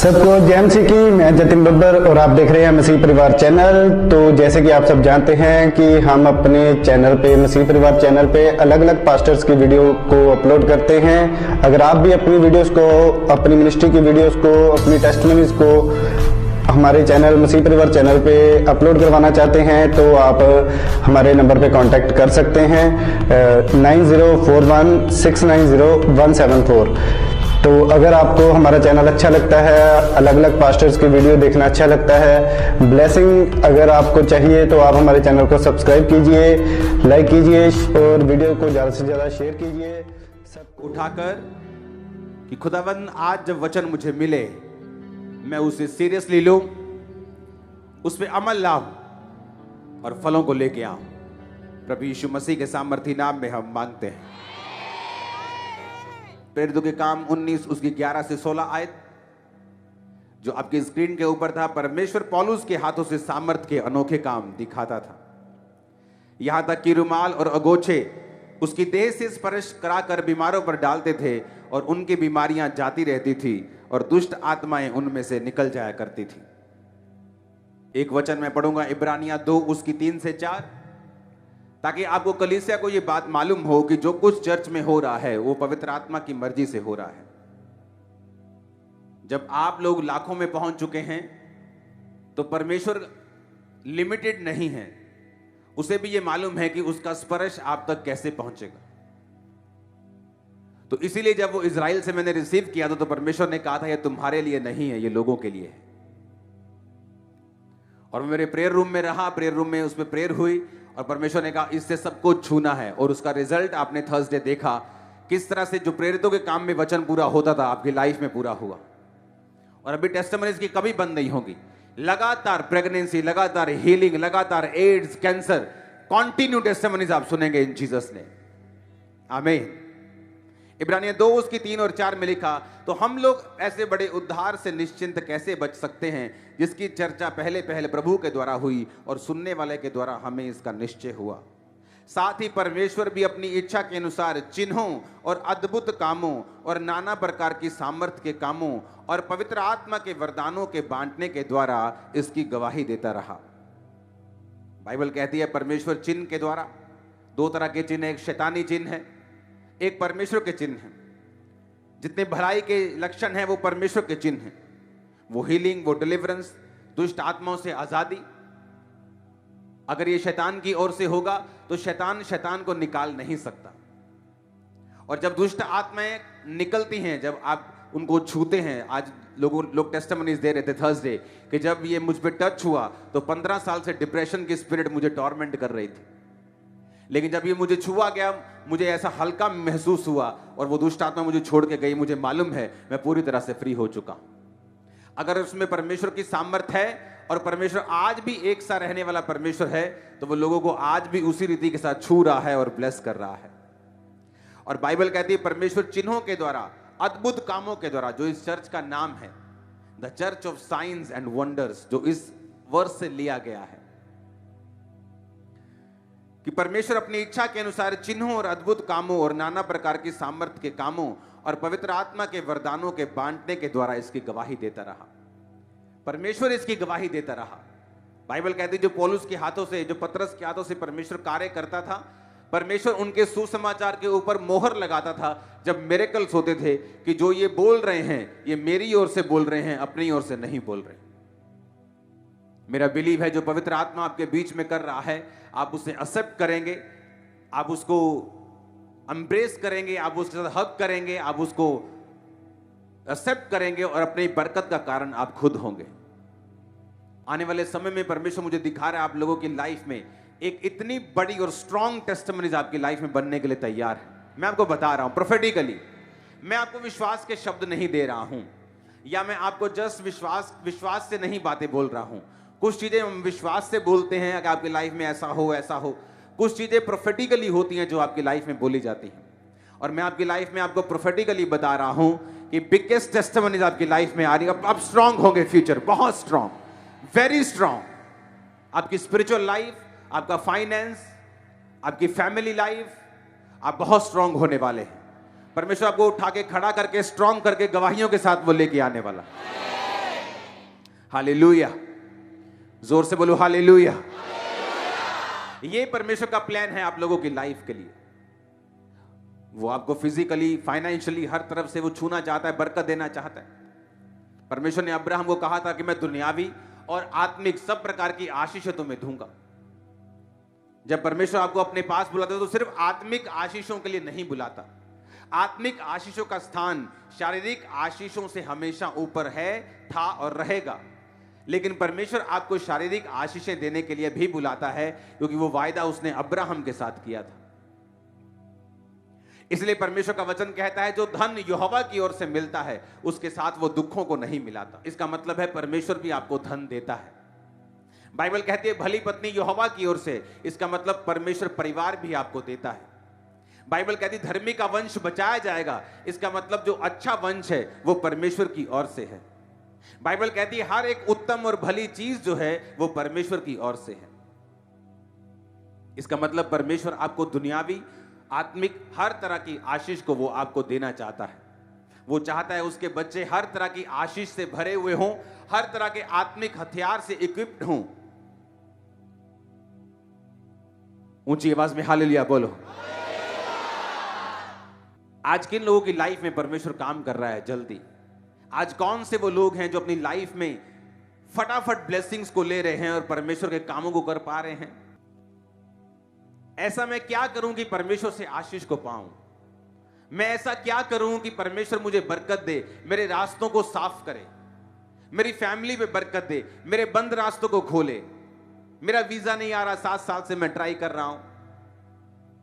सबको जय मसीह की। मैं जतिन बब्बर और आप देख रहे हैं मसीह परिवार चैनल। तो जैसे कि आप सब जानते हैं कि हम अपने चैनल पे, मसीह परिवार चैनल पे अलग अलग पास्टर्स की वीडियो को अपलोड करते हैं। अगर आप भी अपनी वीडियोस को, अपनी मिनिस्ट्री की वीडियोस को, अपनी टेस्टिमनीज को हमारे चैनल मसीह परिवार चैनल पे अपलोड करवाना चाहते हैं तो आप हमारे नंबर पे कांटेक्ट कर सकते हैं 9041690174। तो अगर आपको हमारा चैनल अच्छा लगता है, अलग अलग पास्टर्स की वीडियो देखना अच्छा लगता है, ब्लेसिंग अगर आपको चाहिए तो आप हमारे चैनल को सब्सक्राइब कीजिए, लाइक कीजिए और वीडियो को ज़्यादा से ज़्यादा शेयर कीजिए। सब उठाकर कि खुदावन आज जब वचन मुझे मिले मैं उसे सीरियसली लूं, उस पर अमल लाऊं और फलों को लेके आऊं। प्रभु यीशु मसीह के सामर्थी नाम में हम मांगते हैं। प्रेरितों के काम 19 उसकी 11 से 16 आयत जो आपकी स्क्रीन के ऊपर था। परमेश्वर पौलुस के हाथों से सामर्थ के अनोखे काम दिखाता था, यहां तक कि रुमाल और अगोछे उसकी देह से स्पर्श कराकर बीमारों पर डालते थे और उनकी बीमारियां जाती रहती थी और दुष्ट आत्माएं उनमें से निकल जाया करती थी। एक वचन मैं पढ़ूंगा, इब्रानियां 2 उसकी 3 से 4, ताकि आपको कलीसिया को यह बात मालूम हो कि जो कुछ चर्च में हो रहा है वो पवित्र आत्मा की मर्जी से हो रहा है। जब आप लोग लाखों में पहुंच चुके हैं तो परमेश्वर लिमिटेड नहीं है, उसे भी यह मालूम है कि उसका स्पर्श आप तक कैसे पहुंचेगा। तो इसीलिए जब वो इजराइल से मैंने रिसीव किया था तो परमेश्वर ने कहा था यह तुम्हारे लिए नहीं है, ये लोगों के लिए है। और मेरे प्रेयर रूम में रहा, प्रेयर रूम में उसमें प्रेयर हुई और परमेश्वर ने कहा इससे सबको छूना है। और उसका रिजल्ट आपने थर्सडे देखा, किस तरह से जो प्रेरितों के काम में वचन पूरा होता था आपकी लाइफ में पूरा हुआ। और अभी टेस्टिमनीज की कभी बंद नहीं होगी, लगातार प्रेगनेंसी, लगातार हीलिंग, लगातार एड्स, कैंसर, कॉन्टिन्यू टेस्टिमनीज आप सुनेंगे इन जीसस ने। आमीन। इब्रानियां 2 उसकी 3 और 4 में लिखा, तो हम लोग ऐसे बड़े उद्धार से निश्चिंत कैसे बच सकते हैं जिसकी चर्चा पहले पहले प्रभु के द्वारा हुई और सुनने वाले के द्वारा हमें इसका निश्चय हुआ। साथ ही परमेश्वर भी अपनी इच्छा के अनुसार चिन्हों और अद्भुत कामों और नाना प्रकार की सामर्थ्य के कामों और पवित्र आत्मा के वरदानों के बांटने के द्वारा इसकी गवाही देता रहा। बाइबल कहती है परमेश्वर चिन्ह के द्वारा, 2 तरह के चिन्ह, एक शैतानी चिन्ह है, एक परमेश्वर के चिन्ह है। जितने भलाई के लक्षण हैं वो परमेश्वर के चिन्ह हैं, वो हीलिंग, वो डिलीवरेंस, दुष्ट आत्माओं से आजादी। अगर ये शैतान की ओर से होगा तो शैतान को निकाल नहीं सकता। और जब दुष्ट आत्माएं निकलती हैं, जब आप उनको छूते हैं, आज लोग टेस्टिमनीज दे रहे थे थर्सडे कि जब ये मुझ पे टच हुआ तो 15 साल से डिप्रेशन की स्पिरिट मुझे टॉर्मेंट कर रही थी, लेकिन जब ये मुझे छुआ गया मुझे ऐसा हल्का महसूस हुआ और वो दुष्ट आत्मा मुझे छोड़ के गई। मुझे मालूम है मैं पूरी तरह से फ्री हो चुका हूं। अगर उसमें परमेश्वर की सामर्थ है और परमेश्वर आज भी एक सा रहने वाला परमेश्वर है तो वो लोगों को आज भी उसी रीति के साथ छू रहा है और ब्लेस कर रहा है। और बाइबल कहती है परमेश्वर चिन्हों के द्वारा, अद्भुत कामों के द्वारा, जो इस चर्च का नाम है the church of science and wonders, जो इस वर्ष से लिया गया है कि परमेश्वर अपनी इच्छा के अनुसार चिन्हों और अद्भुत कामों और नाना प्रकार की सामर्थ्य के कामों और पवित्र आत्मा के वरदानों के बांटने के द्वारा इसकी गवाही देता रहा। परमेश्वर इसकी गवाही देता रहा। बाइबल कहती है जो पौलुस के हाथों से, जो पतरस के हाथों से परमेश्वर कार्य करता था, परमेश्वर उनके सुसमाचार के ऊपर मोहर लगाता था जब मिरेकल्स होते थे कि जो ये बोल रहे हैं ये मेरी ओर से बोल रहे हैं, अपनी ओर से नहीं बोल रहे। मेरा बिलीव है जो पवित्र आत्मा आपके बीच में कर रहा है आप उसे एक्सेप्ट करेंगे, आप उसको एम्ब्रेस करेंगे, आप उसके साथ हग करेंगे, आप उसको एक्सेप्ट करेंगे और अपनी बरकत का कारण आप खुद होंगे। आने वाले समय में परमेश्वर मुझे दिखा रहा है आप लोगों की लाइफ में एक इतनी बड़ी और स्ट्रॉन्ग टेस्टिमनीज आपकी लाइफ में बनने के लिए तैयार है। मैं आपको बता रहा हूं प्रोफेटिकली, मैं आपको विश्वास के शब्द नहीं दे रहा हूं या मैं आपको जस्ट विश्वास से नहीं बातें बोल रहा हूं। कुछ चीजें हम विश्वास से बोलते हैं कि आपकी लाइफ में ऐसा हो ऐसा हो, कुछ चीजें प्रोफेटिकली होती हैं जो आपकी लाइफ में बोली जाती हैं। और मैं आपकी लाइफ में आपको प्रोफेटिकली बता रहा हूं कि बिगेस्ट टेस्टिमनीज आपकी लाइफ में आ रही है। आप स्ट्रांग होंगे, फ्यूचर बहुत स्ट्रांग, वेरी स्ट्रांग। आपकी स्पिरिचुअल लाइफ, आपका फाइनेंस, आपकी फैमिली लाइफ, आप बहुत स्ट्रांग होने वाले हैं। परमेश्वर आपको उठा के खड़ा करके स्ट्रांग करके गवाहियों के साथ वो लेके आने वाला। हालेलुया, जोर से बोलो हालेलुया। ये परमेश्वर का प्लान है आप लोगों की लाइफ के लिए। वो आपको फिजिकली, फाइनेंशियली, हर तरफ से वो छूना चाहता है, बरकत देना चाहता है। परमेश्वर ने अब्राहम को कहा था कि मैं दुनियावी और आत्मिक सब प्रकार की आशीषें तुम्हें दूंगा। जब परमेश्वर आपको अपने पास बुलाता है तो सिर्फ आत्मिक आशीषों के लिए नहीं बुलाता। आत्मिक आशीषों का स्थान शारीरिक आशीषों से हमेशा ऊपर है, था और रहेगा। लेकिन परमेश्वर आपको शारीरिक आशीषें देने के लिए भी बुलाता है, क्योंकि वो वायदा उसने अब्राहम के साथ किया था। इसलिए परमेश्वर का वचन कहता है जो धन यहोवा की ओर से मिलता है उसके साथ वो दुखों को नहीं मिलाता। इसका मतलब है परमेश्वर भी आपको धन देता है। बाइबल कहती है भली पत्नी यहोवा की ओर से, इसका मतलब परमेश्वर परिवार भी आपको देता है। बाइबल कहती है धर्मी का वंश बचाया जाएगा, इसका मतलब जो अच्छा वंश है वो परमेश्वर की ओर से है। बाइबल कहती है हर एक उत्तम और भली चीज जो है वो परमेश्वर की ओर से है। इसका मतलब परमेश्वर आपको दुनियावी, आत्मिक हर तरह की आशीष को वो आपको देना चाहता है। वो चाहता है उसके बच्चे हर तरह की आशीष से भरे हुए हों, हर तरह के आत्मिक हथियार से इक्विप्ड हों। ऊंची आवाज में हालेलुया बोलो। आज किन लोगों की लाइफ में परमेश्वर काम कर रहा है जल्दी? आज कौन से वो लोग हैं जो अपनी लाइफ में फटाफट ब्लेसिंग्स को ले रहे हैं और परमेश्वर के कामों को कर पा रहे हैं? ऐसा मैं क्या करूं कि परमेश्वर से आशीष को पाऊं? मैं ऐसा क्या करूं कि परमेश्वर मुझे बरकत दे, मेरे रास्तों को साफ करे, मेरी फैमिली में बरकत दे, मेरे बंद रास्तों को खोले। मेरा वीजा नहीं आ रहा, 7 साल से मैं ट्राई कर रहा हूं,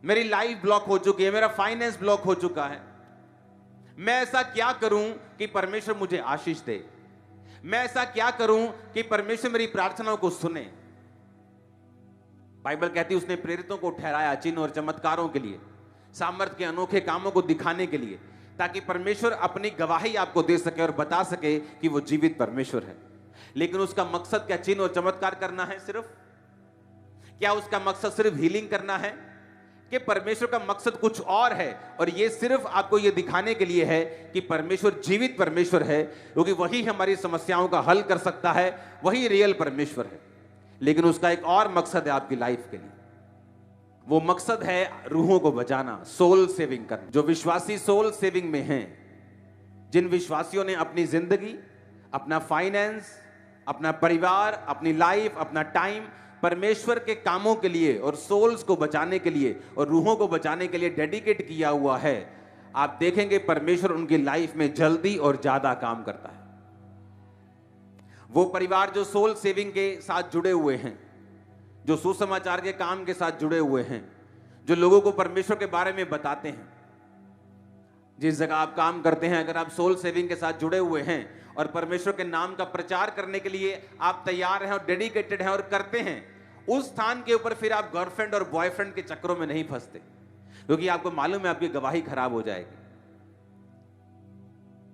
मेरी लाइफ ब्लॉक हो चुकी है, मेरा फाइनेंस ब्लॉक हो चुका है। मैं ऐसा क्या करूं कि परमेश्वर मुझे आशीष दे? मैं ऐसा क्या करूं कि परमेश्वर मेरी प्रार्थनाओं को सुने? बाइबल कहती है उसने प्रेरितों को ठहराया चिन्ह और चमत्कारों के लिए, सामर्थ के अनोखे कामों को दिखाने के लिए, ताकि परमेश्वर अपनी गवाही आपको दे सके और बता सके कि वो जीवित परमेश्वर है। लेकिन उसका मकसद क्या चिन्ह और चमत्कार करना है सिर्फ? क्या उसका मकसद सिर्फ हीलिंग करना है? कि परमेश्वर का मकसद कुछ और है, और ये सिर्फ आपको ये दिखाने के लिए है कि परमेश्वर जीवित परमेश्वर है, क्योंकि वही हमारी समस्याओं का हल कर सकता है, वही रियल परमेश्वर है। लेकिन उसका एक और मकसद है आपकी लाइफ के लिए। वो मकसद है रूहों को बचाना, सोल सेविंग करना। जो विश्वासी सोल सेविंग में हैं, जिन विश्वासियों ने अपनी जिंदगी, अपना फाइनेंस, अपना परिवार, अपनी लाइफ, अपना टाइम परमेश्वर के कामों के लिए और सोल्स को बचाने के लिए और रूहों को बचाने के लिए डेडिकेट किया हुआ है, आप देखेंगे परमेश्वर उनकी लाइफ में जल्दी और ज्यादा काम करता है। वो परिवार जो सोल सेविंग के साथ जुड़े हुए हैं, जो सुसमाचार के काम के साथ जुड़े हुए हैं, जो लोगों को परमेश्वर के बारे में बताते हैं, जिस जगह आप काम करते हैं, अगर आप सोल सेविंग के साथ जुड़े हुए हैं और परमेश्वर के नाम का प्रचार करने के लिए आप तैयार हैं और डेडिकेटेड हैं और करते हैं, उस स्थान के ऊपर फिर आप गर्लफ्रेंड और बॉयफ्रेंड के चक्करों में नहीं फंसते, क्योंकि आपको मालूम है आपकी गवाही खराब हो जाएगी।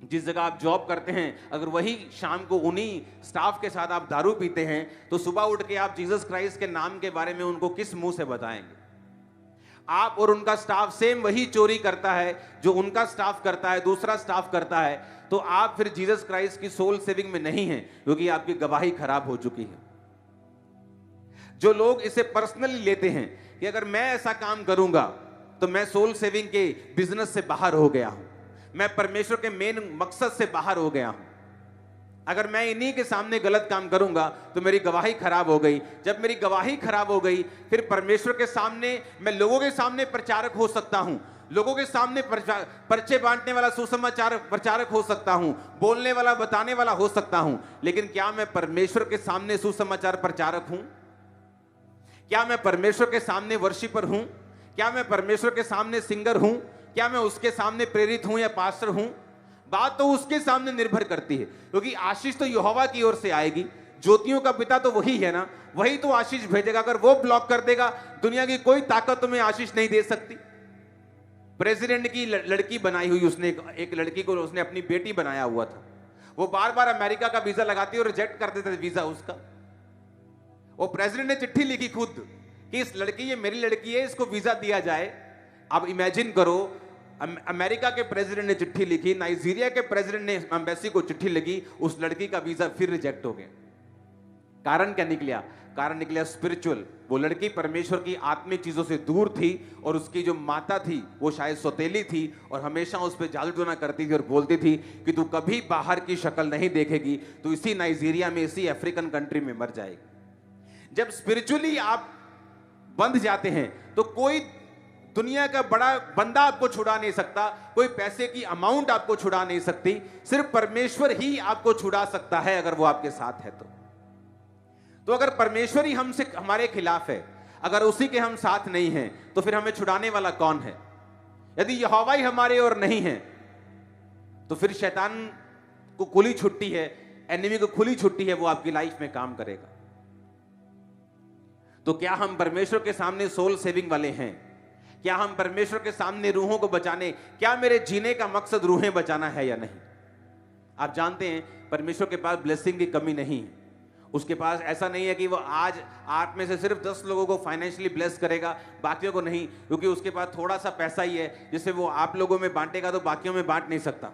जिस जगह आप जॉब करते हैं, अगर वही शाम को उन्हीं स्टाफ के साथ आप दारू पीते हैं, तो सुबह उठ के आप जीसस क्राइस्ट के नाम के बारे में उनको किस मुंह से बताएंगे? आप और उनका स्टाफ सेम वही चोरी करता है जो उनका स्टाफ करता है, दूसरा स्टाफ करता है, तो आप फिर जीसस क्राइस्ट की सोल सेविंग में नहीं हैं, क्योंकि आपकी गवाही खराब हो चुकी है। जो लोग इसे पर्सनली लेते हैं कि अगर मैं ऐसा काम करूंगा तो मैं सोल सेविंग के बिजनेस से बाहर हो गया हूं, मैं परमेश्वर के मेन मकसद से बाहर हो गया हूं, अगर मैं इन्हीं के सामने गलत काम करूंगा तो मेरी गवाही खराब हो गई। जब मेरी गवाही खराब हो गई, फिर परमेश्वर के सामने मैं लोगों के सामने प्रचारक हो सकता हूं, लोगों के सामने पर्चे बांटने वाला सुसमाचार प्रचारक हो सकता हूं, बोलने वाला बताने वाला हो सकता हूं, लेकिन क्या मैं परमेश्वर के सामने सुसमाचार प्रचारक हूं? क्या मैं परमेश्वर के सामने वर्शिपर हूं? क्या मैं परमेश्वर के सामने सिंगर हूं? क्या मैं उसके सामने प्रेरित हूं या पास्टर हूं? बात तो उसके सामने निर्भर करती है, क्योंकि आशीष तो यहोवा की ओर से आएगी। ज्योतियों का पिता तो वही है ना, वही तो आशीष भेजेगा। अगर वो ब्लॉक कर देगा, दुनिया की कोई ताकत तुम्हें आशीष नहीं दे सकती। प्रेसिडेंट की लड़की बनाई हुई, उसने एक लड़की को उसने अपनी बेटी बनाया हुआ था। वो बार बार अमेरिका का वीजा लगाती और रिजेक्ट कर देते थे वीजा उसका। वो प्रेसिडेंट ने चिट्ठी लिखी खुद कि इस लड़की, ये मेरी लड़की है, इसको वीजा दिया जाए। अब इमेजिन करो, अमेरिका के प्रेसिडेंट ने चिट्ठी लिखी, नाइजीरिया के प्रेसिडेंट ने एम्बेसी को चिट्ठी लिखी, उस लड़की का वीजा फिर रिजेक्ट हो गया। कारण क्या निकला? कारण निकला स्पिरिचुअल। वो लड़की परमेश्वर की आत्मिक चीजों से दूर थी और उसकी जो माता थी वो शायद सौतेली थी और हमेशा उस पर जादू टोना करती थी और बोलती थी कि तू कभी बाहर की शक्ल नहीं देखेगी, तू इसी नाइजीरिया में, इसी अफ्रीकन कंट्री में मर जाएगी। जब स्पिरिचुअली आप बंध जाते हैं तो कोई दुनिया का बड़ा बंदा आपको छुड़ा नहीं सकता, कोई पैसे की अमाउंट आपको छुड़ा नहीं सकती, सिर्फ परमेश्वर ही आपको छुड़ा सकता है अगर वो आपके साथ है तो अगर परमेश्वर ही हमसे हमारे खिलाफ है, अगर उसी के हम साथ नहीं हैं, तो फिर हमें छुड़ाने वाला कौन है? यदि यहोवा ही हमारे ओर नहीं है तो फिर शैतान को खुली छुट्टी है, एनिमी को खुली छुट्टी है, वो आपकी लाइफ में काम करेगा। तो क्या हम परमेश्वर के सामने सोल सेविंग वाले हैं? क्या हम परमेश्वर के सामने रूहों को बचाने, क्या मेरे जीने का मकसद रूहें बचाना है या नहीं? आप जानते हैं परमेश्वर के पास ब्लेसिंग की कमी नहीं है। उसके पास ऐसा नहीं है कि वो आज आप में से सिर्फ 10 लोगों को फाइनेंशियली ब्लेस करेगा, बाकियों को नहीं, क्योंकि उसके पास थोड़ा सा पैसा ही है जिसे वो आप लोगों में बांटेगा तो बाकियों में बांट नहीं सकता।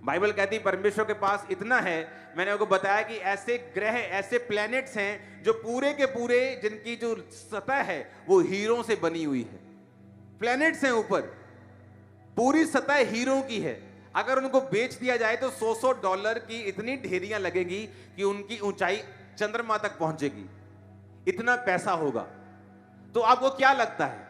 बाइबल कहती है परमेश्वर के पास इतना है, मैंने आपको बताया कि ऐसे ग्रह, ऐसे प्लैनेट्स हैं जो पूरे के पूरे, जिनकी जो सतह है वो हीरों से बनी हुई है। प्लैनेट्स हैं ऊपर, पूरी सतह हीरों की है। अगर उनको बेच दिया जाए तो $100 की इतनी ढेरियां लगेगी कि उनकी ऊंचाई चंद्रमा तक पहुंचेगी, इतना पैसा होगा। तो आपको क्या लगता है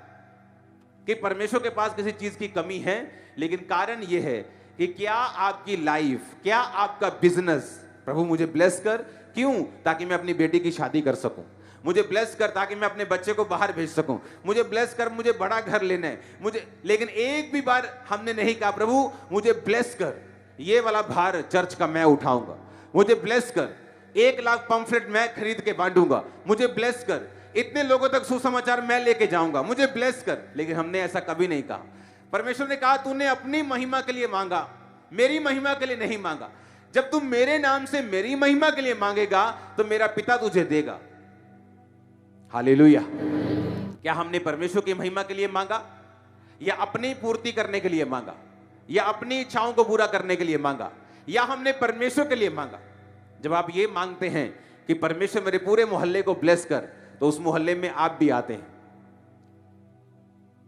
कि परमेश्वर के पास किसी चीज की कमी है? लेकिन कारण यह है कि क्या आपकी लाइफ, क्या आपका बिजनेस, प्रभु मुझे ब्लेस कर, क्यों? ताकि मैं अपनी बेटी की शादी कर सकूं, मुझे ब्लेस कर ताकि मैं अपने बच्चे को बाहर भेज सकूं, मुझे ब्लेस कर, मुझे बड़ा घर लेना है, मुझे। लेकिन एक भी बार हमने नहीं कहा प्रभु मुझे ब्लेस कर, ये वाला भार चर्च का मैं उठाऊंगा, मुझे ब्लेस कर, 1 लाख पंफलेट मैं खरीद के बांटूंगा, मुझे ब्लेस कर, इतने लोगों तक सुसमाचार मैं लेके जाऊंगा, मुझे ब्लेस कर। लेकिन हमने ऐसा कभी नहीं कहा। परमेश्वर ने कहा तूने अपनी महिमा के लिए मांगा, मेरी महिमा के लिए नहीं मांगा। जब तू मेरे नाम से मेरी महिमा के लिए मांगेगा तो मेरा पिता तुझे देगा। हालेलुया। क्या हमने परमेश्वर की महिमा के लिए मांगा, या अपनी पूर्ति करने के लिए मांगा, या अपनी इच्छाओं को पूरा करने के लिए मांगा, या हमने परमेश्वर के लिए मांगा? जब आप ये मांगते हैं कि परमेश्वर मेरे पूरे मोहल्ले को ब्लेस कर, तो उस मोहल्ले में आप भी आते हैं।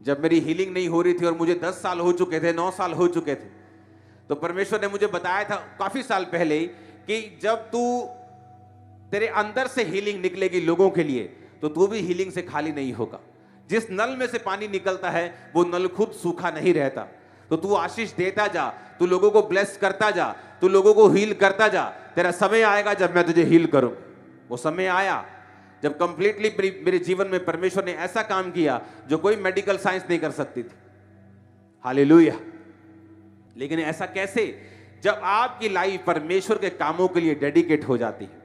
जब मेरी हीलिंग नहीं हो रही थी और मुझे 10 साल हो चुके थे, 9 साल हो चुके थे, तो परमेश्वर ने मुझे बताया था काफी साल पहले कि जब तू, तेरे अंदर से हीलिंग निकलेगी लोगों के लिए, तो तू भी हीलिंग से खाली नहीं होगा। जिस नल में से पानी निकलता है वो नल खुद सूखा नहीं रहता। तो तू आशीष देता जा, तू लोगों को ब्लेस करता जा, तू लोगों को हील करता जा। तेरा समय आएगा जब मैं तुझे हील करूं। वो समय आया जब कंप्लीटली मेरे जीवन में परमेश्वर ने ऐसा काम किया जो कोई मेडिकल साइंस नहीं कर सकती थी। हालेलुया। लेकिन ऐसा कैसे? जब आपकी लाइफ परमेश्वर के कामों के लिए डेडिकेट हो जाती है।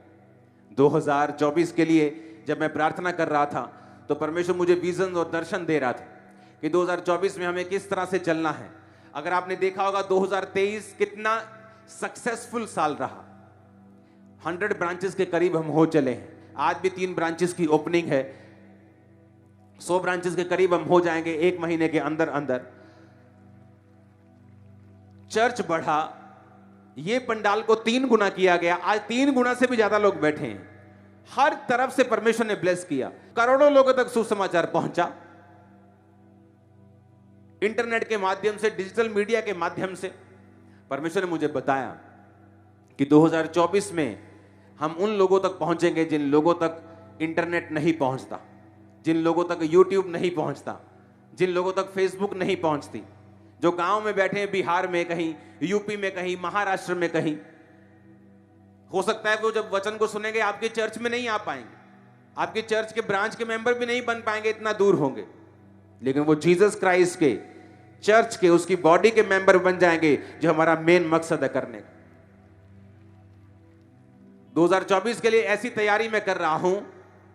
2024 के लिए जब मैं प्रार्थना कर रहा था तो परमेश्वर मुझे विजन और दर्शन दे रहा था कि 2024 में हमें किस तरह से चलना है। अगर आपने देखा होगा 2023 कितना सक्सेसफुल साल रहा। 100 ब्रांचेस के करीब हम हो चले हैं। आज भी 3 ब्रांचेस की ओपनिंग है। 100 ब्रांचेस के करीब हम हो जाएंगे 1 महीने के अंदर अंदर। चर्च बढ़ा, ये पंडाल को 3 गुना किया गया। आज 3 गुना से भी ज्यादा लोग बैठे हैं। हर तरफ से परमेश्वर ने ब्लेस किया। करोड़ों लोगों तक सुसमाचार पहुंचा। इंटरनेट के माध्यम से, डिजिटल मीडिया के माध्यम से। परमेश्वर ने मुझे बताया कि 2024 में हम उन लोगों तक पहुंचेंगे जिन लोगों तक इंटरनेट नहीं पहुंचता, जिन लोगों तक यूट्यूब नहीं पहुंचता, जिन लोगों तक फेसबुक नहीं पहुंचती, जो गांव में बैठे हैं, बिहार में कहीं, यूपी में कहीं, महाराष्ट्र में कहीं। हो सकता है वो जब वचन को सुनेंगे आपके चर्च में नहीं आ पाएंगे, आपके चर्च के ब्रांच के मेंबर भी नहीं बन पाएंगे, इतना दूर होंगे, लेकिन वो जीसस क्राइस्ट के चर्च के, उसकी बॉडी के मेंबर बन जाएंगे, जो हमारा मेन मकसद है करने का। 2024 के लिए ऐसी तैयारी मैं कर रहा हूं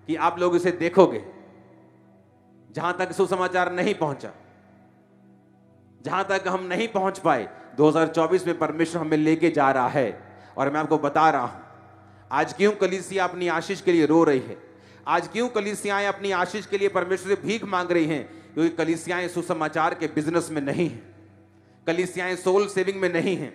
कि आप लोग इसे देखोगे। जहां तक सुसमाचार नहीं पहुंचा, जहां तक हम नहीं पहुंच पाए, 2024 में परमेश्वर हमें लेके जा रहा है। और मैं आपको बता रहा हूं, आज क्यों कलीसिया अपनी आशीष के लिए रो रही है, आज क्यों कलीसियाएं अपनी आशीष के लिए परमेश्वर से भीख मांग रही हैं? क्योंकि कलीसियाएं सुसमाचार के बिजनेस में नहीं हैं, कलीसियाएं सोल सेविंग में नहीं हैं,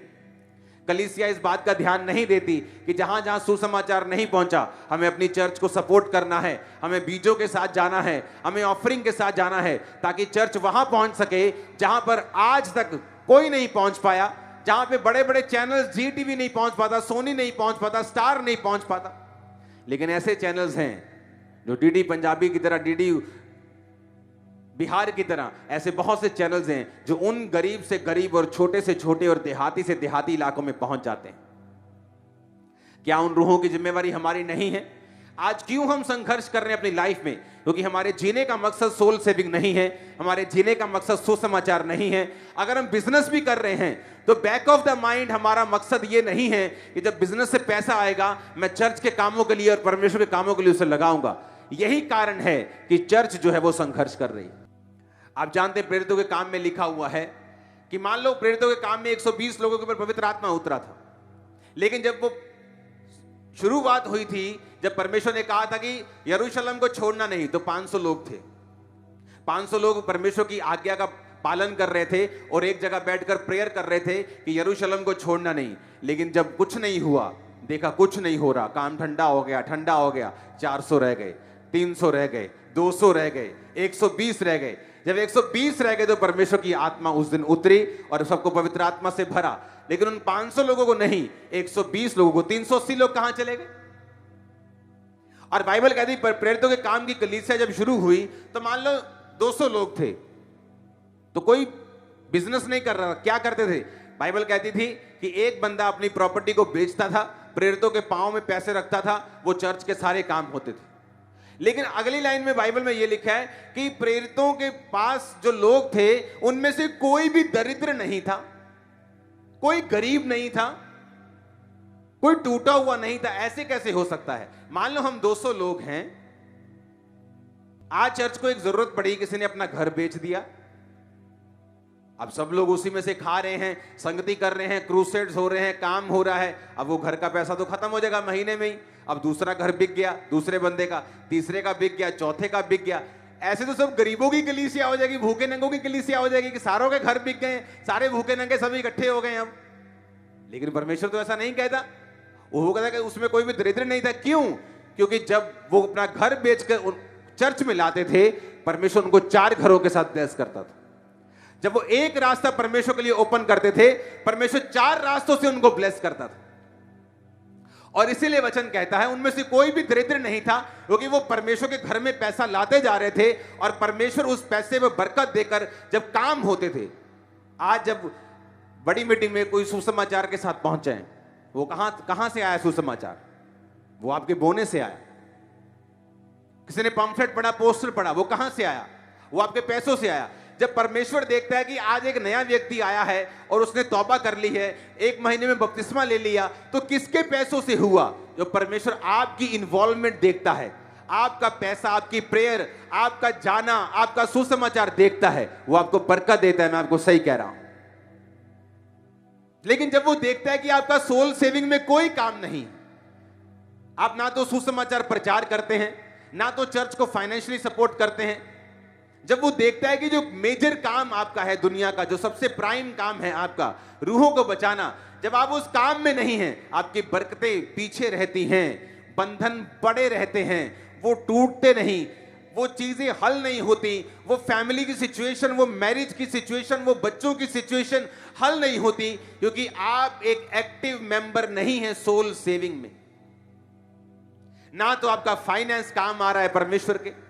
कलीसिया इस बात का ध्यान नहीं देती कि जहां जहां सुसमाचार नहीं पहुंचा, हमें अपनी चर्च को सपोर्ट करना है, हमें बीजों के साथ जाना है, हमें ऑफरिंग के साथ जाना है, ताकि चर्च वहां पहुंच सके जहां पर आज तक कोई नहीं पहुंच पाया, जहां पे बड़े बड़े चैनल्स, जी टीवी नहीं पहुंच पाता, सोनी नहीं पहुंच पाता, स्टार नहीं पहुंच पाता। लेकिन ऐसे चैनल्स हैं जो डीडी पंजाबी की तरह, डीडी बिहार की तरह, ऐसे बहुत से चैनल्स हैं जो उन गरीब से गरीब और छोटे से छोटे और देहाती से देहाती इलाकों में पहुंच जाते हैं। क्या उन रूहों की जिम्मेवारी हमारी नहीं है? आज क्यों हम संघर्ष कर रहे हैं अपनी लाइफ में? क्योंकि हमारे जीने का मकसद सोल सेविंग नहीं है, हमारे जीने का मकसद सुसमाचार नहीं है। अगर हम बिजनेस भी कर रहे हैं तो बैक ऑफ द माइंड हमारा मकसद ये नहीं है कि जब बिजनेस से पैसा आएगा मैं चर्च के कामों के लिए और परमेश्वर के कामों के लिए उसे लगाऊंगा। यही कारण है कि चर्च जो है वो संघर्ष कर रही है। आप जानते हैं प्रेरितों के काम में लिखा हुआ है कि मान लो प्रेरितों के काम में 120 लोगों के ऊपर पवित्र आत्मा उतरा था, लेकिन जब वो शुरुआत हुई थी, जब परमेश्वर ने कहा था कि यरूशलेम को छोड़ना नहीं, तो 500 लोग थे। 500 लोग परमेश्वर की आज्ञा का पालन कर रहे थे और एक जगह बैठकर प्रेयर कर रहे थे कि यरूशलेम को छोड़ना नहीं। लेकिन जब कुछ नहीं हुआ, देखा कुछ नहीं हो रहा, काम ठंडा हो गया, 400 रह गए, 300 रह गए, 200 रह गए, 120 रह गए। जब 120 रह गए तो परमेश्वर की आत्मा उस दिन उतरी और सबको पवित्र आत्मा से भरा। लेकिन उन 500 लोगों को नहीं, 120 लोगों को, 380 लोग कहां चले गए? और बाइबल कहती है प्रेरितों के काम की कलीसिया जब शुरू हुई तो मान लो 200 लोग थे, तो कोई बिजनेस नहीं कर रहा। क्या करते थे? बाइबल कहती थी कि एक बंदा अपनी प्रॉपर्टी को बेचता था, प्रेरितों के पांव में पैसे रखता था, वो चर्च के सारे काम होते थे। लेकिन अगली लाइन में बाइबल में यह लिखा है कि प्रेरितों के पास जो लोग थे उनमें से कोई भी दरिद्र नहीं था, कोई गरीब नहीं था, कोई टूटा हुआ नहीं था। ऐसे कैसे हो सकता है? मान लो हम 200 लोग हैं, आज चर्च को एक जरूरत पड़ी, किसी ने अपना घर बेच दिया, अब सब लोग उसी में से खा रहे हैं, संगति कर रहे हैं, क्रूसेड्स हो रहे हैं, काम हो रहा है। अब वो घर का पैसा तो खत्म हो जाएगा महीने में ही। अब दूसरा घर बिक गया, दूसरे बंदे का, तीसरे का बिक गया, चौथे का बिक गया। ऐसे तो सब गरीबों की कलीसिया हो जाएगी, भूखे नंगों की कलीसिया हो जाएगी कि सारों के घर बिक गए, सारे भूखे नंगे सभी इकट्ठे हो गए अब। लेकिन परमेश्वर तो ऐसा नहीं कहता, वो कहता कि उसमें कोई भी दरिद्र नहीं था। क्यों? क्योंकि जब वो अपना घर बेचकर चर्च में लाते थे, परमेश्वर उनको 4 घरों के साथ ब्लेस करता था। जब वो एक रास्ता परमेश्वर के लिए ओपन करते थे, परमेश्वर 4 रास्तों से उनको ब्लेस करता था। और इसीलिए वचन कहता है उनमें से कोई भी दरिद्र नहीं था, क्योंकि वो परमेश्वर के घर में पैसा लाते जा रहे थे और परमेश्वर उस पैसे में बरकत देकर जब काम होते थे। आज जब बड़ी मीटिंग में कोई सुसमाचार के साथ पहुंचे, वो कहां से आया सुसमाचार? वो आपके बोने से आया। किसी ने पंफलेट पढ़ा, पोस्टर पढ़ा, वो कहां से आया? वो आपके पैसों से आया। जब परमेश्वर देखता है कि आज एक नया व्यक्ति आया है और उसने तौबा कर ली है, 1 महीने में बपतिस्मा ले लिया, तो किसके पैसों से हुआ? जो परमेश्वर आपकी इन्वॉल्वमेंट देखता है, आपका पैसा, आपकी प्रेयर, आपका जाना, आपका सुसमाचार देखता है, वो आपको बरकत देता है। मैं आपको सही कह रहा हूं। लेकिन जब वो देखता है कि आपका सोल सेविंग में कोई काम नहीं, आप ना तो सुसमाचार प्रचार करते हैं, ना तो चर्च को फाइनेंशियली सपोर्ट करते हैं, जब वो देखता है कि जो मेजर काम आपका है दुनिया का, जो सबसे प्राइम काम है आपका, रूहों को बचाना, जब आप उस काम में नहीं हैं, आपकी बरकतें पीछे रहती हैं, बंधन पड़े रहते हैं, वो टूटते नहीं, वो चीजें हल नहीं होती, वो फैमिली की सिचुएशन, वो मैरिज की सिचुएशन, वो बच्चों की सिचुएशन हल नहीं होती, क्योंकि आप एक एक्टिव मेंबर नहीं है सोल सेविंग में। ना तो आपका फाइनेंस काम आ रहा है परमेश्वर के,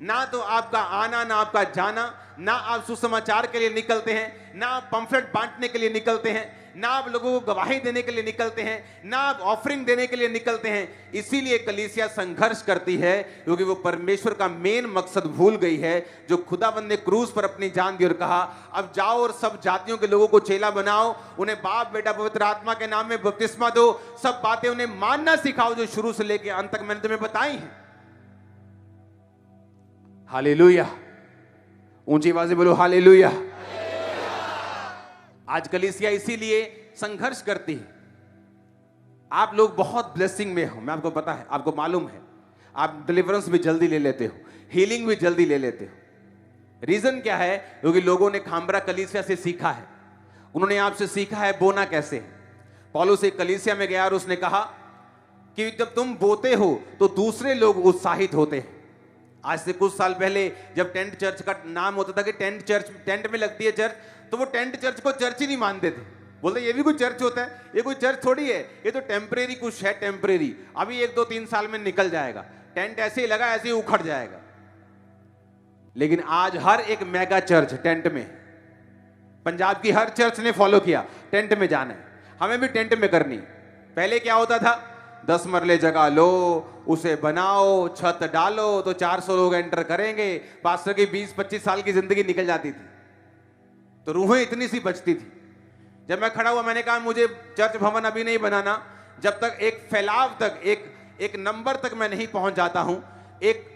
ना तो आपका आना, ना आपका जाना, ना आप सुसमाचार के लिए निकलते हैं, ना आप पंफलेट बांटने के लिए निकलते हैं, ना आप लोगों को गवाही देने के लिए निकलते हैं, ना आप ऑफरिंग देने के लिए निकलते हैं। इसीलिए कलीसिया संघर्ष करती है, क्योंकि वो परमेश्वर का मेन मकसद भूल गई है, जो खुदावंद ने क्रूस पर अपनी जान दी और कहा, अब जाओ और सब जातियों के लोगों को चेला बनाओ, उन्हें बाप बेटा पवित्र आत्मा के नाम में बपतिस्मा दो, सब बातें उन्हें मानना सिखाओ जो शुरू से लेकर अंत तक मैंने तुम्हें बताई हैं। हालेलुया, ऊंची आवाज से बोलो हालेलुया। आज कलीसिया इसीलिए संघर्ष करती है। आप लोग बहुत ब्लेसिंग में हो, मैं आपको पता है, आपको मालूम है, आप डिलीवरेंस भी जल्दी ले लेते हो, हीलिंग भी जल्दी ले लेते हो। रीजन क्या है? क्योंकि लोगों ने खामरा कलीसिया से सीखा है, उन्होंने आपसे सीखा है बोना कैसे है, पौलुस एक कलीसिया में गया और उसने कहा कि जब तुम बोते हो तो दूसरे लोग उत्साहित होते हैं। आज से कुछ साल पहले जब टेंट चर्च का नाम होता था कि टेंट में लगती है चर्च, तो वो टेंट चर्च को चर्च ही नहीं मानते थे। बोलते ये भी कोई चर्च होता है, ये कोई चर्च थोड़ी है, ये तो टेम्परेरी कुछ है, टेम्परेरी, अभी 1-2-3 साल में निकल जाएगा। टेंट ऐसे ही लगा, ऐसे ही उखड़ जाएगा। लेकिन आज हर एक मेगा चर्च टेंट में, पंजाब की हर चर्च ने फॉलो किया, टेंट में जाना है, हमें भी टेंट में करनी। पहले क्या होता था, 10 मरले जगह लो, उसे बनाओ, छत डालो तो 400 लोग एंटर करेंगे, पास्टर की 20-25 साल की जिंदगी निकल जाती थी, तो रूहें इतनी सी बचती थी। जब मैं खड़ा हुआ, मैंने कहा मुझे चर्च भवन अभी नहीं बनाना, जब तक एक फैलाव तक, एक नंबर तक मैं नहीं पहुंच जाता हूं, एक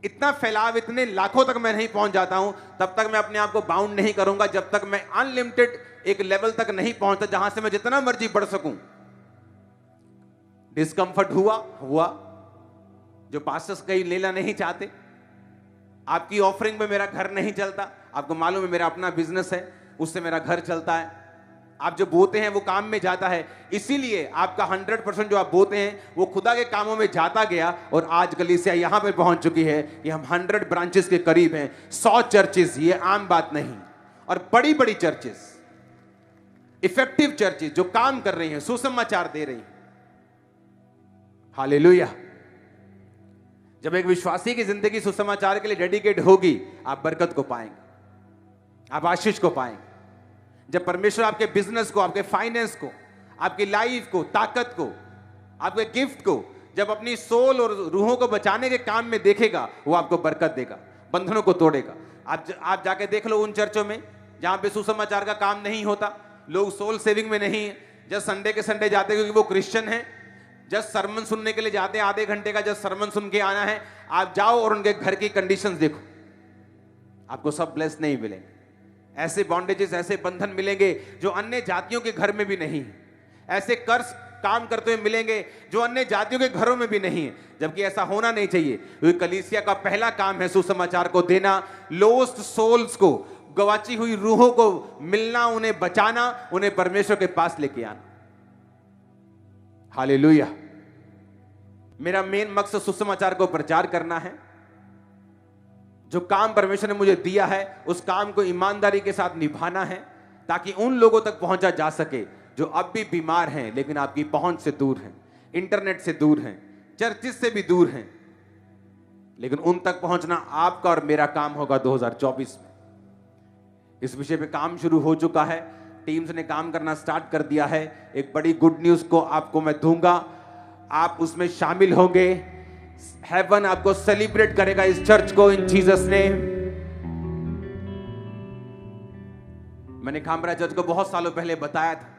इतना फैलाव, इतने लाखों तक मैं नहीं पहुंच जाता हूं, तब तक मैं अपने आप को बाउंड नहीं करूंगा, जब तक मैं अनलिमिटेड एक लेवल तक नहीं पहुंचता जहां से मैं जितना मर्जी बढ़ सकूं। डिस्कंफर्ट हुआ, जो पास्टर्स कहीं लेना नहीं चाहते। आपकी ऑफरिंग में मेरा घर नहीं चलता, आपको मालूम है मेरा अपना बिजनेस है, उससे मेरा घर चलता है। आप जो बोते हैं वो काम में जाता है, इसीलिए आपका 100% जो आप बोते हैं वो खुदा के कामों में जाता गया, और आज कलीसिया यहां पे पहुंच चुकी है कि हम 100 ब्रांचेस के करीब हैं, 100 चर्चेस, ये आम बात नहीं। और बड़ी बड़ी चर्चेस, इफेक्टिव चर्चेस जो काम कर रही हैं, सुसमाचार दे रही हैं। हालेलुया। जब एक विश्वासी की जिंदगी सुसमाचार के लिए डेडिकेट होगी, आप बरकत को पाएंगे, आप आशीष को पाएंगे। जब परमेश्वर आपके बिजनेस को, आपके फाइनेंस को, आपकी लाइफ को, ताकत को, आपके गिफ्ट को, जब अपनी सोल और रूहों को बचाने के काम में देखेगा, वो आपको बरकत देगा, बंधनों को तोड़ेगा। आप जाके देख लो उन चर्चों में जहां पे सुसमाचार का काम नहीं होता, लोग सोल सेविंग में नहीं है, जस्ट संडे के संडे जाते क्योंकि वो क्रिश्चियन है, जस्ट सरमन सुनने के लिए जाते हैं, आधे घंटे का जस्ट सरमन सुन के आना है। आप जाओ और उनके घर की कंडीशंस देखो, आपको सब ब्लेस नहीं मिलेंगे। ऐसे बॉन्डेजेस, ऐसे बंधन मिलेंगे जो अन्य जातियों के घर में भी नहीं है। ऐसे कर्ज काम करते हुए मिलेंगे जो अन्य जातियों के घरों में भी नहीं है, जबकि ऐसा होना नहीं चाहिए, क्योंकि कलीसिया का पहला काम है सुसमाचार को देना, लोस्ट सोल्स को, गवाची हुई रूहों को मिलना, उन्हें बचाना, उन्हें परमेश्वर के पास लेके आना। हालेलुया। मेरा मेन मकसद सुसमाचार को प्रचार करना है। जो काम परमेश्वर ने मुझे दिया है उस काम को ईमानदारी के साथ निभाना है, ताकि उन लोगों तक पहुंचा जा सके जो अब भी बीमार हैं, लेकिन आपकी पहुंच से दूर हैं, इंटरनेट से दूर हैं, चर्चिस से भी दूर हैं, लेकिन उन तक पहुंचना आपका और मेरा काम होगा 2024 में। इस विषय पे काम शुरू हो चुका है, टीम्स ने काम करना स्टार्ट कर दिया है। एक बड़ी गुड न्यूज को आपको मैं दूंगा, आप उसमें शामिल होंगे। हेवन आपको सेलिब्रेट करेगा इस चर्च को, इन जीसस नेम। मैंने खामरा चर्च को बहुत सालों पहले बताया था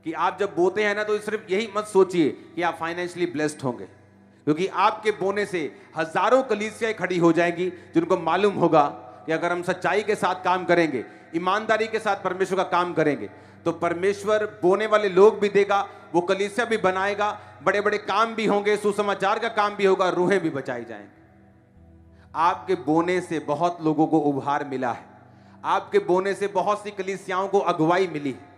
कि आप जब बोते हैं ना, तो सिर्फ यही मत सोचिए कि आप फाइनेंशियली ब्लेस्ड होंगे, क्योंकि आपके बोने से हजारों कलीसियाएं खड़ी हो जाएंगी जिनको मालूम होगा कि अगर हम सच्चाई के साथ काम करेंगे, ईमानदारी के साथ परमेश्वर का काम करेंगे, तो परमेश्वर बोने वाले लोग भी देगा, वो कलीसिया भी बनाएगा, बड़े बड़े काम भी होंगे, सुसमाचार का काम भी होगा, रूहें भी बचाई जाएंगी। आपके बोने से बहुत लोगों को उभार मिला है, आपके बोने से बहुत सी कलीसियाओं को अगुवाई मिली है,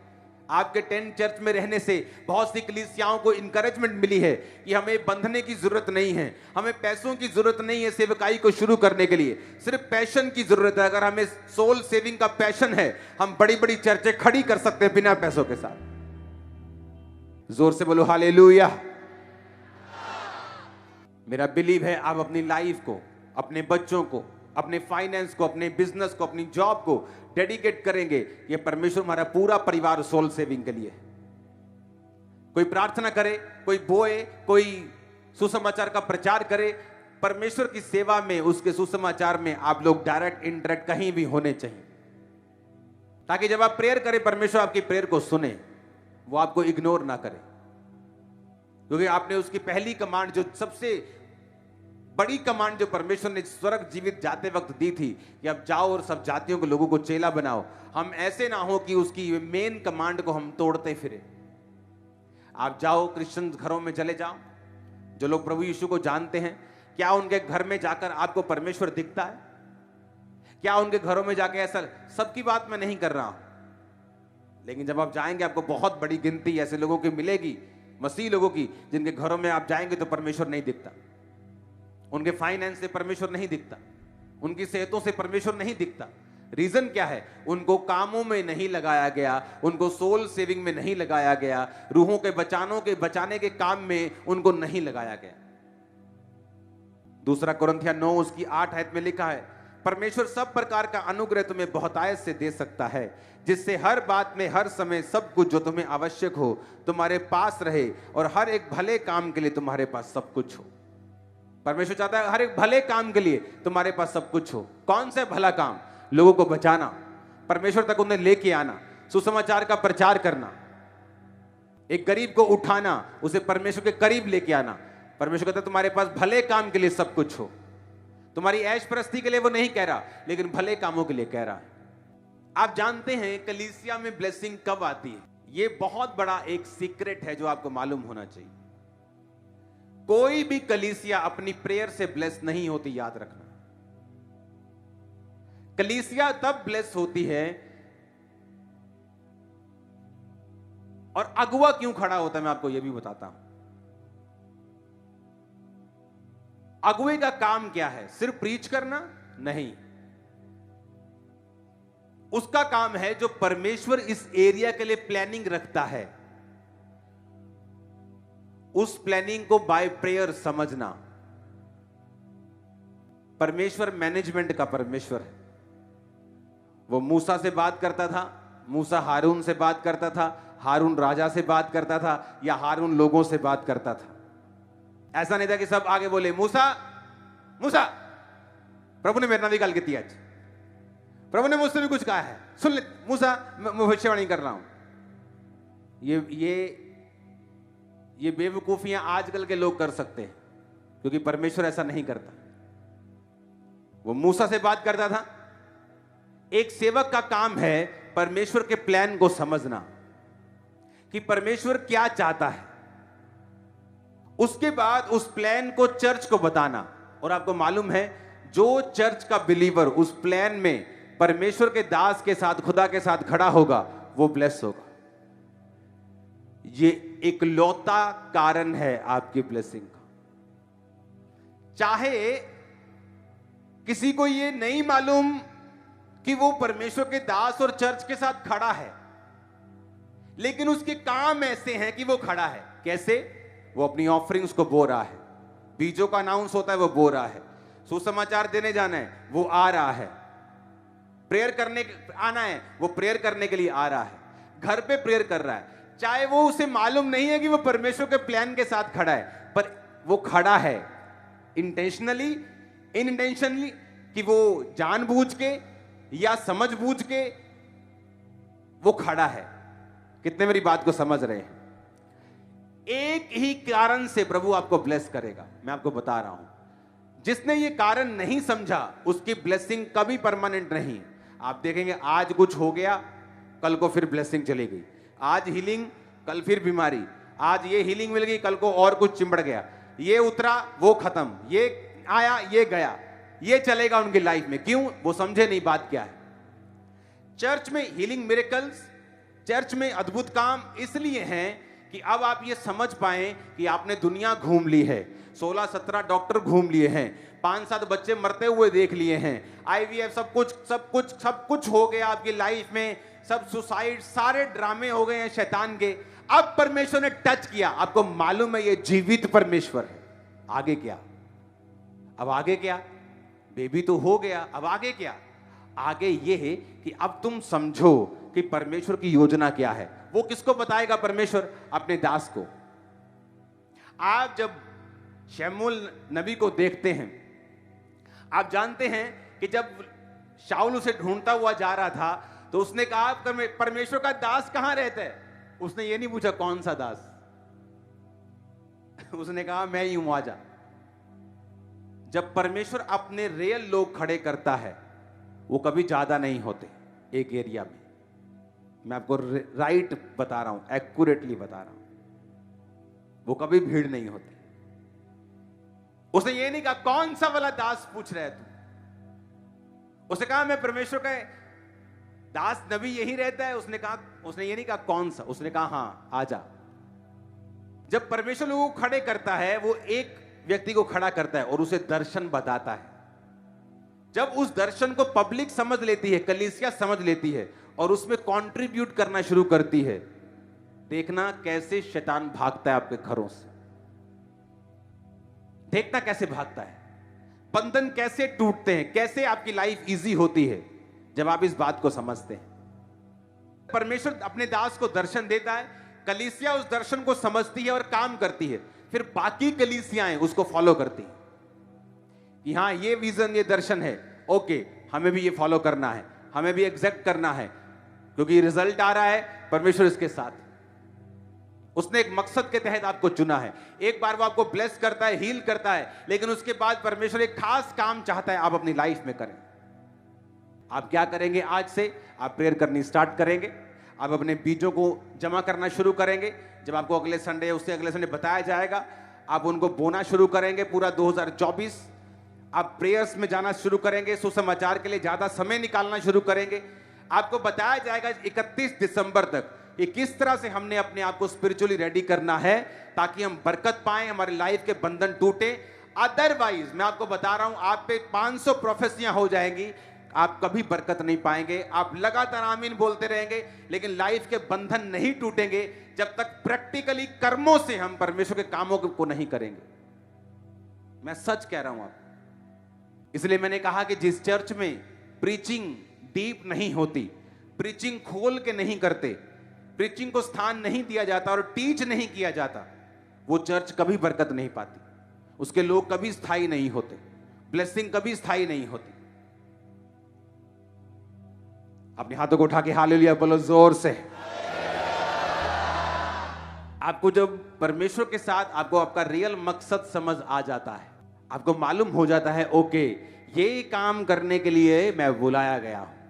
आपके टेंट चर्च में रहने से बहुत सी कलीसियाओं को इंकरेजमेंट मिली है कि हमें बंधने की जरूरत नहीं है, हमें पैसों की जरूरत नहीं है सेवकाई को शुरू करने के लिए, सिर्फ पैशन की जरूरत है। अगर हमें सोल सेविंग का पैशन है, हम बड़ी बड़ी चर्चें खड़ी कर सकते हैं बिना पैसों के साथ। जोर से बोलो हालेलुया। मेरा बिलीव है आप अपनी लाइफ को, अपने बच्चों को, अपने फाइनेंस को, अपने बिजनेस को, अपनी जॉब को डेडिकेट करेंगे। ये परमेश्वर हमारा पूरा परिवार सोल सेविंग के लिए। कोई प्रार्थना करे, कोई बोए, कोई सुसमाचार का प्रचार करे, परमेश्वर की सेवा में, उसके सुसमाचार में आप लोग डायरेक्ट इंडायरेक्ट कहीं भी होने चाहिए, ताकि जब आप प्रेयर करें परमेश्वर आपकी प्रेयर को सुने, वो आपको इग्नोर ना करे, क्योंकि आपने उसकी पहली कमांड, जो सबसे बड़ी कमांड जो परमेश्वर ने स्वर्ग जीवित जाते वक्त दी थी कि अब जाओ और सब जातियों के लोगों को चेला बनाओ, हम ऐसे ना हो कि उसकी मेन कमांड को हम तोड़ते फिरे। आप जाओ, क्रिश्चियन घरों में चले जाओ, जो लोग प्रभु यीशु को जानते हैं, क्या उनके घर में जाकर आपको परमेश्वर दिखता है? क्या उनके घरों में जाके ऐसा, सबकी बात मैं नहीं कर रहा हूं, लेकिन जब आप जाएंगे आपको बहुत बड़ी गिनती ऐसे लोगों की मिलेगी, मसीह लोगों की, जिनके घरों में आप जाएंगे तो परमेश्वर नहीं दिखता, उनके फाइनेंस से परमेश्वर नहीं दिखता, उनकी सेहतों से परमेश्वर नहीं दिखता। रीजन क्या है? उनको कामों में नहीं लगाया गया, उनको सोल सेविंग में नहीं लगाया गया, रूहों के बचाने के काम में उनको नहीं लगाया गया। दूसरा कुरिन्थियों 9 उसकी 8 आयत में लिखा है, परमेश्वर सब प्रकार का अनुग्रह तुम्हें बहुतायत से दे सकता है, जिससे हर बात में हर समय सब कुछ जो तुम्हें आवश्यक हो तुम्हारे पास रहे, और हर एक भले काम के लिए तुम्हारे पास सब कुछ हो। परमेश्वर चाहता है हर एक भले काम के लिए तुम्हारे पास सब कुछ हो। कौन सा भला काम? लोगों को बचाना, परमेश्वर तक उन्हें लेके आना, सुसमाचार का प्रचार करना, एक गरीब को उठाना, उसे परमेश्वर के करीब लेके आना। परमेश्वर कहता है तुम्हारे पास भले काम के लिए सब कुछ हो। तुम्हारी ऐश परस्ती के लिए वो नहीं कह रहा, लेकिन भले कामों के लिए कह रहा है। आप जानते हैं कलीसिया में ब्लेसिंग कब आती है? ये बहुत बड़ा एक सीक्रेट है जो आपको मालूम होना चाहिए। कोई भी कलीसिया अपनी प्रेयर से ब्लेस नहीं होती, याद रखना। कलीसिया तब ब्लेस होती है, और अगुवा क्यों खड़ा होता है मैं आपको यह भी बताता हूं। अगुवे का काम क्या है? सिर्फ प्रीच करना नहीं, उसका काम है जो परमेश्वर इस एरिया के लिए प्लानिंग रखता है, उस प्लानिंग को बाय प्रेयर समझना। परमेश्वर मैनेजमेंट का परमेश्वर है। वो मूसा से बात करता था, मूसा हारून से बात करता था, हारून राजा से बात करता था, या हारून लोगों से बात करता था। ऐसा नहीं था कि सब आगे बोले मूसा मूसा, प्रभु ने मेरे नाम निकाल के दिया, प्रभु ने मुझसे भी कुछ कहा है, सुन ले मूसा, मैं भविष्यवाणी कर रहा हूं। ये बेवकूफियां आजकल के लोग कर सकते हैं, क्योंकि परमेश्वर ऐसा नहीं करता। वो मूसा से बात करता था। एक सेवक का काम है परमेश्वर के प्लान को समझना, कि परमेश्वर क्या चाहता है, उसके बाद उस प्लान को चर्च को बताना। और आपको मालूम है, जो चर्च का बिलीवर उस प्लान में परमेश्वर के दास के साथ, खुदा के साथ खड़ा होगा, वो ब्लेस होगा। ये एक लौता कारण है आपकी ब्लेसिंग का। चाहे किसी को ये नहीं मालूम कि वो परमेश्वर के दास और चर्च के साथ खड़ा है, लेकिन उसके काम ऐसे हैं कि वो खड़ा है। कैसे? वो अपनी ऑफरिंग्स को बो रहा है, बीजों का अनाउंस होता है वो बो रहा है, सुसमाचार देने जाना है वो आ रहा है, प्रेयर करने आना है वो प्रेयर करने के लिए आ रहा है, घर पे प्रेयर कर रहा है। चाहे वो उसे मालूम नहीं है कि वो परमेश्वर के प्लान के साथ खड़ा है, पर वो खड़ा है इंटेंशनली, इनइंटेंशनली, कि वो जानबूझ के या समझबूझ के वो खड़ा है। कितने मेरी बात को समझ रहे हैं? एक ही कारण से प्रभु आपको ब्लेस करेगा, मैं आपको बता रहा हूं। जिसने ये कारण नहीं समझा उसकी ब्लेसिंग कभी परमानेंट नहीं। आप देखेंगे आज कुछ हो गया, कल को फिर ब्लेसिंग चली गई, आज हीलिंग, कल फिर बीमारी, आज ये हीलिंग मिल गई, कल को और कुछ चिंबड़ गया, ये उतरा वो खत्म, ये आया ये गया, ये चलेगा उनकी लाइफ में। क्यों? वो समझे नहीं बात क्या है। चर्च में हीलिंग मिरेकल्स, चर्च में अद्भुत काम इसलिए हैं कि अब आप ये समझ पाएं कि आपने दुनिया घूम ली है, 16-17 डॉक्टर घूम लिए हैं, 5-7 बच्चे मरते हुए देख लिए हैं, IVF सब कुछ हो गया आपकी लाइफ में, सब सुसाइड, सारे ड्रामे हो गए हैं शैतान के। अब परमेश्वर ने टच किया, आपको मालूम है ये जीवित परमेश्वर है। आगे क्या? अब आगे क्या? बेबी तो हो गया, अब आगे क्या? आगे ये है कि अब तुम समझो कि परमेश्वर की योजना क्या है। वो किसको बताएगा? परमेश्वर अपने दास को। आप जब शमूएल नबी को देखते हैं, आप जानते हैं कि जब शाऊल उसे ढूंढता हुआ जा रहा था तो उसने कहा परमेश्वर का दास कहां रहता है? उसने ये नहीं पूछा कौन सा दास उसने कहा मैं ही हूं, आजा। जब परमेश्वर अपने रियल लोग खड़े करता है वो कभी ज्यादा नहीं होते एक एरिया में। मैं आपको राइट बता रहा हूं, एक्यूरेटली बता रहा हूं, वो कभी भीड़ नहीं होती। उसने ये नहीं कहा कौन सा वाला दास पूछ रहा है तू, उसने कहा मैं परमेश्वर का दास नबी यही रहता है? उसने कहा, उसने ये नहीं कहा कौन सा, उसने कहा हाँ आजा। जब परमेश्वर लोगों को खड़े करता है, वो एक व्यक्ति को खड़ा करता है और उसे दर्शन बताता है। जब उस दर्शन को पब्लिक समझ लेती है, कलीसिया समझ लेती है और उसमें कंट्रीब्यूट करना शुरू करती है, देखना कैसे शैतान भागता है आपके घरों से। देखना कैसे भागता है, बंधन कैसे टूटते हैं, कैसे आपकी लाइफ इजी होती है जब आप इस बात को समझते हैं। परमेश्वर अपने दास को दर्शन देता है, कलीसिया उस दर्शन को समझती है और काम करती है, फिर बाकी कलीसियाएं उसको फॉलो करती हैं कि हाँ ये विजन, ये दर्शन है, ओके हमें भी ये फॉलो करना है, हमें भी एग्जैक्ट करना है, क्योंकि रिजल्ट आ रहा है, परमेश्वर इसके साथ। उसने एक मकसद के तहत आपको चुना है। एक बार वो आपको ब्लेस करता है, हील करता है, लेकिन उसके बाद परमेश्वर एक खास काम चाहता है आप अपनी लाइफ में करें। आप क्या करेंगे? आज से आप प्रेयर करनी स्टार्ट करेंगे, आप अपने बीजों को जमा करना शुरू करेंगे। जब आपको अगले संडे, उससे अगले संडे बताया जाएगा, आप उनको बोना शुरू करेंगे। पूरा 2024 आप प्रेयर्स में जाना शुरू करेंगे, सुसमाचार के लिए ज्यादा समय निकालना शुरू करेंगे। आपको बताया जाएगा 31 दिसंबर तक कि किस तरह से हमने अपने आप को स्पिरिचुअली रेडी करना है ताकि हम बरकत पाएं, हमारी लाइफ के बंधन टूटे। अदरवाइज मैं आपको बता रहा हूं, आप पे 500 प्रोफेसियां हो जाएंगी, आप कभी बरकत नहीं पाएंगे। आप लगातार आमीन बोलते रहेंगे, लेकिन लाइफ के बंधन नहीं टूटेंगे जब तक प्रैक्टिकली कर्मों से हम परमेश्वर के कामों को नहीं करेंगे। मैं सच कह रहा हूं आप। इसलिए मैंने कहा कि जिस चर्च में प्रीचिंग डीप नहीं होती, प्रीचिंग खोल के नहीं करते, प्रीचिंग को स्थान नहीं दिया जाता और टीच नहीं किया जाता, वो चर्च कभी बरकत नहीं पाती, उसके लोग कभी स्थायी नहीं होते, ब्लेसिंग कभी स्थायी नहीं होती। अपने हाथों को उठा के हालेलुया बोलो जोर से। आपको जब परमेश्वर के साथ आपको आपका रियल मकसद समझ आ जाता है, आपको मालूम हो जाता है ओके ये काम करने के लिए मैं बुलाया गया हूं।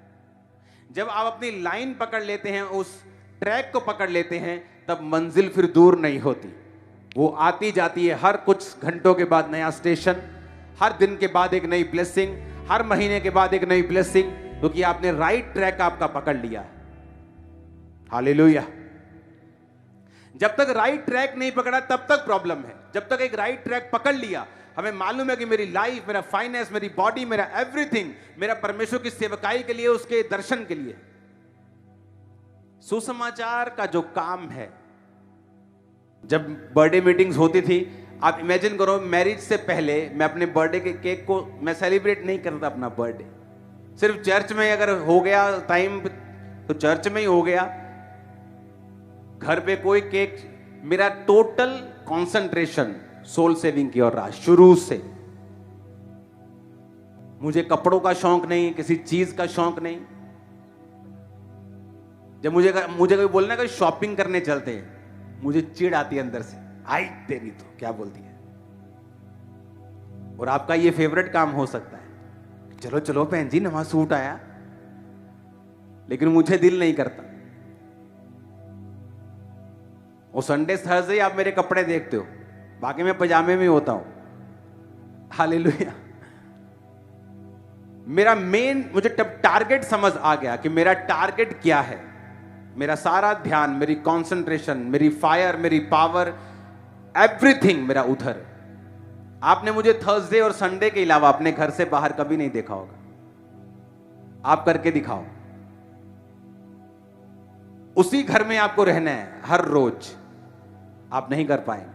जब आप अपनी लाइन पकड़ लेते हैं, उस ट्रैक को पकड़ लेते हैं, तब मंजिल फिर दूर नहीं होती, वो आती जाती है। हर कुछ घंटों के बाद नया स्टेशन, हर दिन के बाद एक नई ब्लेसिंग, हर महीने के बाद एक नई ब्लेसिंग, क्योंकि आपने राइट ट्रैक आपका पकड़ लिया है। हालेलुया। जब तक राइट ट्रैक नहीं पकड़ा तब तक प्रॉब्लम है। जब तक एक राइट ट्रैक पकड़ लिया, हमें मालूम है कि मेरी लाइफ, मेरा फाइनेंस, मेरी बॉडी, मेरा एवरीथिंग, मेरा परमेश्वर की सेवकाई के लिए, उसके दर्शन के लिए। सुसमाचार का जो काम है, जब बर्थडे मीटिंग्स होती थी, आप इमेजिन करो, मैरिज से पहले मैं अपने बर्थडे के केक को मैं सेलिब्रेट नहीं करता अपना बर्थडे। सिर्फ चर्च में अगर हो गया टाइम तो चर्च में ही हो गया, घर पे कोई केक। मेरा टोटल कंसंट्रेशन सोल सेविंग की ओर रहा शुरू से। मुझे कपड़ों का शौक नहीं, किसी चीज का शौक नहीं। जब मुझे कोई बोलना कि शॉपिंग करने चलते हैं, मुझे चिढ़ आती है अंदर से, आई तेरी तो क्या बोलती है। और आपका ये फेवरेट काम हो सकता है, चलो चलो बहन जी नवा सूट आया, लेकिन मुझे दिल नहीं करता। वो संडे थर्सडे आप मेरे कपड़े देखते हो, बाकी मैं पजामे में होता हूं। हालेलुया। मेरा मेन, मुझे तब टारगेट समझ आ गया कि मेरा टारगेट क्या है। मेरा सारा ध्यान, मेरी कंसंट्रेशन, मेरी फायर, मेरी पावर, एवरीथिंग मेरा उधर है। आपने मुझे थर्सडे और संडे के अलावा अपने घर से बाहर कभी नहीं देखा होगा। आप करके दिखाओ। उसी घर में आपको रहना है हर रोज, आप नहीं कर पाएंगे।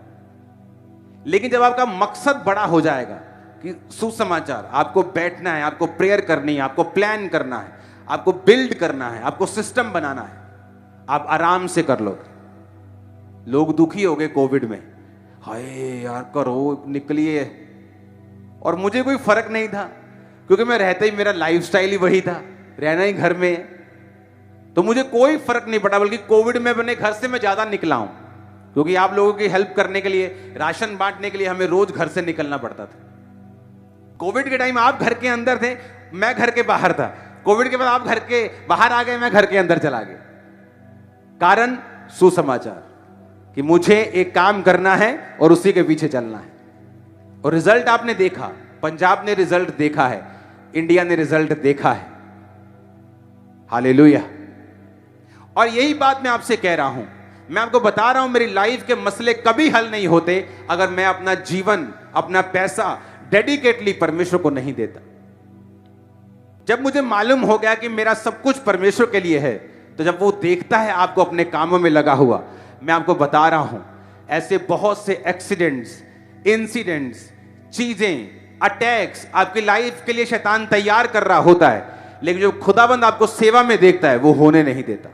लेकिन जब आपका मकसद बड़ा हो जाएगा कि सुसमाचार, आपको बैठना है, आपको प्रेयर करनी है, आपको प्लान करना है, आपको बिल्ड करना है, आपको सिस्टम बनाना है, आप आराम से कर लोगे। लोग दुखी हो गए कोविड में, हाय यार करो निकलिए, और मुझे कोई फर्क नहीं था क्योंकि मैं रहता ही, मेरा लाइफस्टाइल ही वही था, रहना ही घर में है, तो मुझे कोई फर्क नहीं पड़ा। बल्कि कोविड में अपने घर से मैं ज्यादा निकला हूं, क्योंकि आप लोगों की हेल्प करने के लिए, राशन बांटने के लिए हमें रोज घर से निकलना पड़ता था। कोविड के टाइम आप घर के अंदर थे, मैं घर के बाहर था। कोविड के बाद आप घर के बाहर आ गए, मैं घर के अंदर चला गया। कारण सुसमाचार, कि मुझे एक काम करना है और उसी के पीछे चलना है। और रिजल्ट आपने देखा, पंजाब ने रिजल्ट देखा है, इंडिया ने रिजल्ट देखा है। हालेलुया। और यही बात मैं आपसे कह रहा हूं, मैं आपको बता रहा हूं, मेरी लाइफ के मसले कभी हल नहीं होते अगर मैं अपना जीवन, अपना पैसा डेडिकेटली परमेश्वर को नहीं देता। जब मुझे मालूम हो गया कि मेरा सब कुछ परमेश्वर के लिए है, तो जब वो देखता है आपको अपने कामों में लगा हुआ, मैं आपको बता रहा हूं, ऐसे बहुत से एक्सीडेंट्स, इंसिडेंट्स, चीजें, अटैक्स आपकी लाइफ के लिए शैतान तैयार कर रहा होता है, लेकिन जो खुदाबंद आपको सेवा में देखता है वो होने नहीं देता,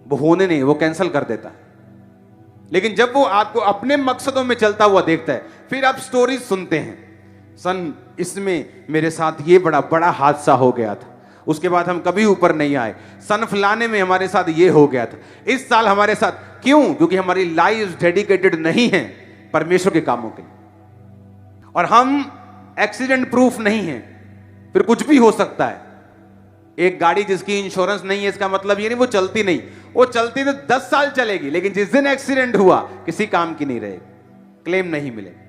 वो होने नहीं, वो कैंसिल कर देता है। लेकिन जब वो आपको अपने मकसदों में चलता हुआ देखता है, फिर आप स्टोरीज सुनते हैं, सन इसमें मेरे साथ ये बड़ा बड़ा हादसा हो गया था, उसके बाद हम कभी ऊपर नहीं आए, सन फलाने में हमारे साथ ये हो गया था, इस साल हमारे साथ, क्यों? क्योंकि हमारी लाइफ डेडिकेटेड नहीं है परमेश्वर के कामों के लिए, और हम एक्सीडेंट प्रूफ नहीं है, फिर कुछ भी हो सकता है। एक गाड़ी जिसकी इंश्योरेंस नहीं है, इसका मतलब ये नहीं वो चलती नहीं, वो चलती तो 10 साल चलेगी, लेकिन जिस दिन एक्सीडेंट हुआ किसी काम की नहीं रहेगी, क्लेम नहीं मिलेगा।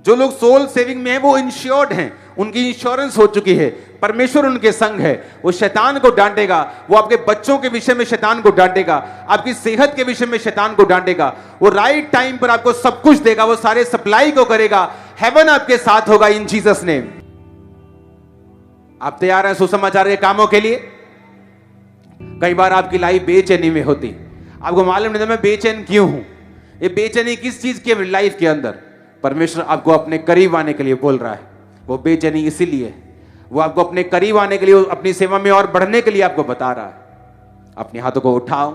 जो लोग सोल सेविंग में है वो इंश्योर्ड हैं, उनकी इंश्योरेंस हो चुकी है, परमेश्वर उनके संग है, वो शैतान को डांटेगा, वो आपके बच्चों के विषय में शैतान को डांटेगा, आपकी सेहत के विषय में शैतान को डांटेगा, वो राइट टाइम पर आपको सब कुछ देगा, वो सारे सप्लाई को करेगा, हेवन आपके साथ होगा इन जीसस नेम। आप तैयार हैं सुसमाचार के कामों के लिए? कई बार आपकी लाइफ बेचैनी में होती, आपको मालूम नहीं था मैं बेचैन क्यों हूं। ये बेचैनी किस चीज की लाइफ के अंदर? परमेश्वर आपको अपने करीब आने के लिए बोल रहा है। वो बेचैनी इसीलिए है, वो आपको अपने करीब आने के लिए, अपनी सेवा में और बढ़ने के लिए आपको बता रहा है। अपने हाथों को उठाओ,